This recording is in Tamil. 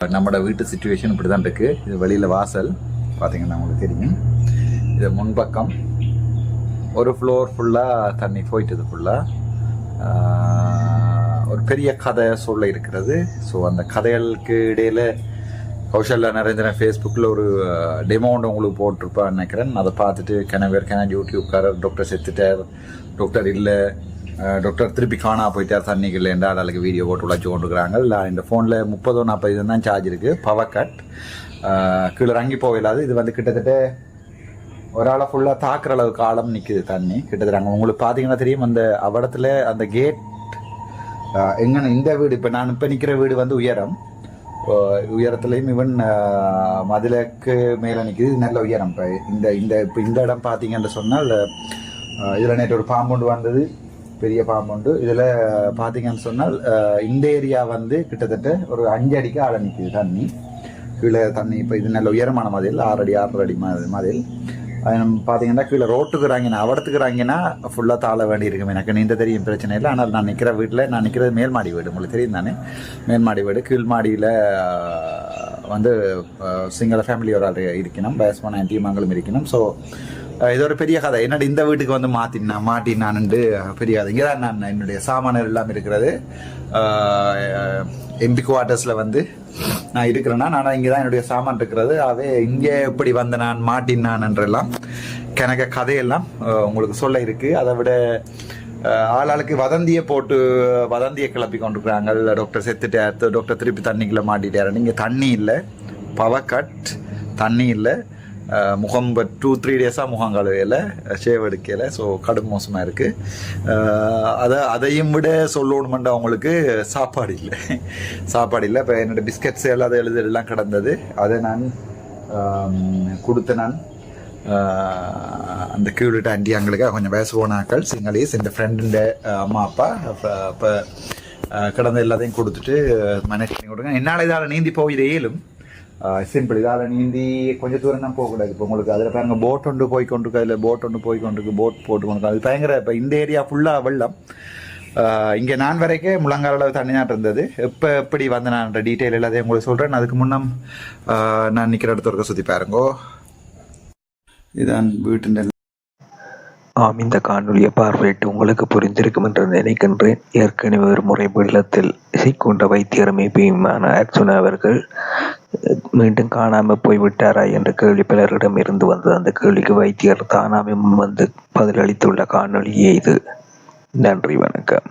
நம்மளோட வீட்டு சிச்சுவேஷன் இப்படி தான் இருக்குது. இது வெளியில் வாசல் பார்த்தீங்கன்னா உங்களுக்கு தெரியும். இது முன்பக்கம் ஒரு ஃப்ளோர் ஃபுல்லாக தண்ணி போயிட்டது ஃபுல்லாக. ஒரு பெரிய கதை சொல்ல இருக்கிறது. ஸோ அந்த கதைகளுக்கு இடையில் கௌசல்யா நரேந்திரன் ஃபேஸ்புக்கில் ஒரு டெமோ ஒன்று உங்களுக்கு போட்டிருப்பான்னு நினைக்கிறேன். அதை பார்த்துட்டு கிணவேற்கான யூடியூப்காரர் டாக்டர் செத்துட்டார், டாக்டர் இல்லை, டாக்டர் திருப்பி காணா போயிட்டார், தண்ணிக்கு இல்லைன்ற ஆளுக்கு வீடியோ போட்டு உழைச்சி கொண்டுருக்குறாங்க. இல்லை இந்த ஃபோனில் 30-40 தான் சார்ஜ் இருக்குது. பவர் கட், கீழே இறங்கி போகலாது. இது வந்து கிட்டத்தட்ட ஒரு ஆளை ஃபுல்லாக தாக்குற அளவுக்கு ஆழம் நிற்குது தண்ணி கிட்டத்தட்ட. அங்கே உங்களுக்கு பார்த்தீங்கன்னா தெரியும், அந்த அவடத்தில் அந்த கேட் எங்கன்னா இந்த வீடு இப்போ நான் இப்போ நிற்கிற வீடு வந்து உயரத்துலேயும் ஈவன் மதிலுக்கு மேலே நிற்கிது, நல்ல உயரம். இப்போ இந்த இடம் பார்த்தீங்கன்னு சொன்னால் இதில் நேற்று ஒரு பாம்புண்டு வந்தது, பெரிய பாம்புண்டு. இதில் பார்த்தீங்கன்னு சொன்னால் இந்த ஏரியா வந்து கிட்டத்தட்ட ஒரு 5 அடிக்கு ஆழ நிற்குது தண்ணி கீழே தண்ணி. இப்போ இது நல்ல உயரமான மதில், 6 அடி மதில். பார்த்தீங்கன்னா கீழே ரோட்டுக்கு இறங்கினா அவடத்துக்கு இறங்கினா ஃபுல்லாக தாழ வேண்டி இருக்கும். எனக்கு நீந்த தெரியும், பிரச்சனை இல்லை. ஆனால் நான் நிற்கிற வீட்டில், நான் நிற்கிறது மேல்மாடி வீடு, உங்களுக்கு தெரியும் தானே, மேல்மாடி வீடு. கீழ்மாடியில் வந்து சிங்கள ஃபேமிலி ஒரு ஆள் இருக்கணும், பேஸ்மான ஆன்டிமாங்களும் இருக்கணும். ஸோ இது ஒரு பெரிய கதை. என்னோட இந்த வீட்டுக்கு வந்து மாட்டினான்ட்டு பெரிய கதை. இங்கே தான் நான் என்னுடைய சாமான்கள் எல்லாம் இருக்கிறது. எம்பி குவார்ட்டர்ஸில் வந்து நான் இருக்கிறேன்னா நான் இங்கே தான் என்னுடைய சாமான் இருக்கிறது. அவே இங்கே எப்படி வந்த நான் மாட்டினான்ன்றெல்லாம் கணக்க கதையெல்லாம் உங்களுக்கு சொல்ல இருக்குது. அதை விட ஆளாளுக்கு வதந்தியை கிளப்பி கொண்டிருக்கிறாங்க. டாக்டர் செத்துட்டார், டாக்டர் திருப்பி தண்ணிக்குள்ளே மாட்டிட்டார். இங்கே தண்ணி இல்லை, பவர் கட், தண்ணி இல்லை, முகம் 2-3 டேஸாக முகம் கழுவையில், ஷேவ் எடுக்கலை. ஸோ கடும் மோசமாக இருக்குது. அதையும் விட சொல்லணுமெண்டு அவங்களுக்கு சாப்பாடு இல்லை. இப்போ என்னோடய பிஸ்கட்ஸ் எல்லாம் எழுதெல்லாம் கிடந்தது. அதை நான் கொடுத்தேன். அந்த கீழ்விட்ட ஆண்டி எங்களுக்கு கொஞ்சம் பேசுவோனாக்கள் சிங்களீஸ், இந்த ஃப்ரெண்டுண்ட அம்மா அப்பா. இப்போ கிடந்த எல்லாத்தையும் கொடுத்துட்டு மேனேஜ் பண்ணி கொடுங்க. என்னால் இதால் நீந்தி போயிட இயலும், சிம்பிள். இதால் நீந்தி கொஞ்சம் தூரம் தான் போகக்கூடாது. இப்போ உங்களுக்கு அதில் பாருங்க போட் ஒன்று போய்கொண்டிருக்கு, அதில் போட் போட்டு கொண்டு. அது பயங்கர. இப்போ இந்த ஏரியா ஃபுல்லாக வெள்ளம். இங்கே நான் வரைக்கும் முழங்கால அளவு தண்ணி தான் இருந்தது. இப்போ எப்படி வந்து நான் டீட்டெயில் எல்லாத்தையும் உங்களுக்கு சொல்கிறேன். அதுக்கு முன்னம் நான் நிற்கிற இடத்துல இருக்க சுற்றி பாருங்கோ. இதான் வீட்டு. இந்த காணொலியை பார்வையிட்டு உங்களுக்கு புரிந்திருக்கும் என்று நினைக்கின்றேன். ஏற்கனவே ஒரு முறை வெள்ளத்தில் சிக்கொண்ட வைத்தியர் மேபியுமான அர்ச்சுனா அவர்கள் மீண்டும் காணாமல் போய்விட்டாரா என்ற கேள்வி பலரிடம் இருந்து வந்தது. அந்த கேள்விக்கு வைத்தியர் தானாமே வந்து பதிலளித்துள்ள காணொலியே இது. நன்றி, வணக்கம்.